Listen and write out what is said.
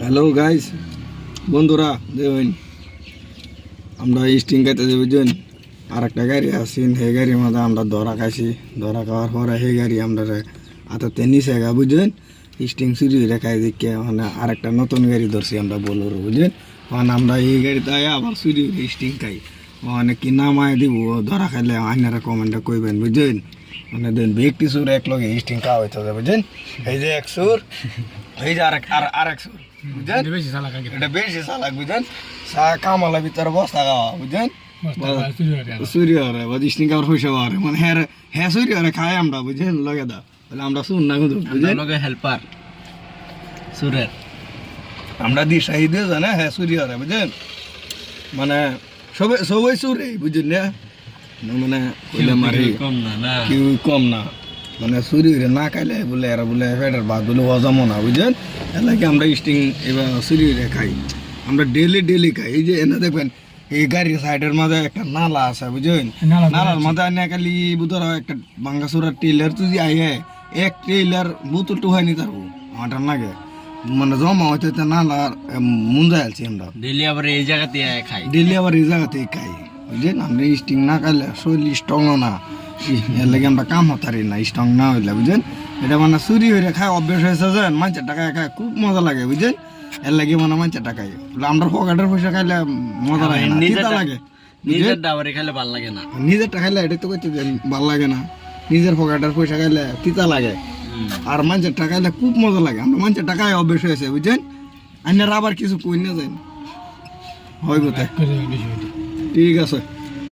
Hello guys, বন্ধুরা দেখুন আমরা স্টিং খাইতে যাই বুঝছেন। আর একটা গাড়ি আসিন, সেই গাড়ির মধ্যে আমরা ধরা খাইছি। ধরা খাওয়ার পরে সেই গাড়ি আমরা হাতে নিচে গা বুঝছেন, স্টিং চুরি খাই দেখে মানে আর একটা নতুন গাড়ি ধরছি আমরা বলোরো বুঝছেন। মানে আমরা এই গাড়িতে আবার চুরি স্টিং খাই, মানে কি নামায় দিব ধরা খাইলে আইনারা কমেন্টটা কইবেন বুঝছেন। মানে দেন ব্যক্তি সুর এক লগে স্টিং খাওয়া হইতে বুঝছেন। এই যে এক সুর, এই যে আরেক সুর বুঝছেন, এটা বেশি চালাক বুঝছেন। কামালা ভিতরে বস্তা খাওয়া বুঝছেন, চুরি হরে বা স্টিং খাওয়ার পয়সা হরে মানে হ্যাঁ চুরি হরে খাই আমরা বুঝছেন লগে দা বলে আমরা শুন না কিন্তু বুঝছেন লগে হেল্পার সুরের আমরা দিশা দিয়ে জানে হ্যাঁ চুরি হরে বুঝছেন। মানে সবাই চুরি বুঝছেন না, মানে কইলে মারি কেউ কম না, মানে চুরি না খাইলে বলে এরা বলে পেটের ভাত বলে হজমও না বুঝছেন। এর লাগে আমরা স্টিং এবার চুরি খাই, আমরা ডেলি খাই। এই যে এনে দেখবেন এই গাড়ির সাইডের মাঝে একটা নালা আছে বুঝছেন, নালার মাঝে আনে খালি বুতর একটা বাঙ্গাসুরার টেলার তুই আইয়ে এক টেলার বোতল টুহাইনি তারবো আমাটার লাগে মানে জমা হইতে নালার মুঞ্জা আলছি আমরা ডেলি আবার এই জায়গাতে খাই খাই বুঝছেন। আমরা স্টিং না খাইলে শরীর স্ট্রং না, এর লাগে আমরা কাম হতারি না স্ট্রং না হইলে বুঝছেন। এটা মানে চুরি হইলে খায় অভ্যাস হয়েছে যেন মানুষের টাকা খায় খুব মজা লাগে বুঝছেন। এর লাগে মানে মানুষের টাকায় আমরা পকেটের পয়সা খাইলে মজা লাগে না, তিতা লাগে। নিজের ডাবারে খাইলে ভালো লাগে না, নিজের টাকা খাইলে এটা তো করতে ভালো লাগে না, নিজের পকেটের পয়সা খাইলে তিতা লাগে। আর মানুষের টাকা খাইলে খুব মজা লাগে, আমরা মানুষের টাকায় অভ্যাস হয়েছে বুঝছেন। আইনারা আবার কিছু কই না যায়, হয় ঠিক আছে।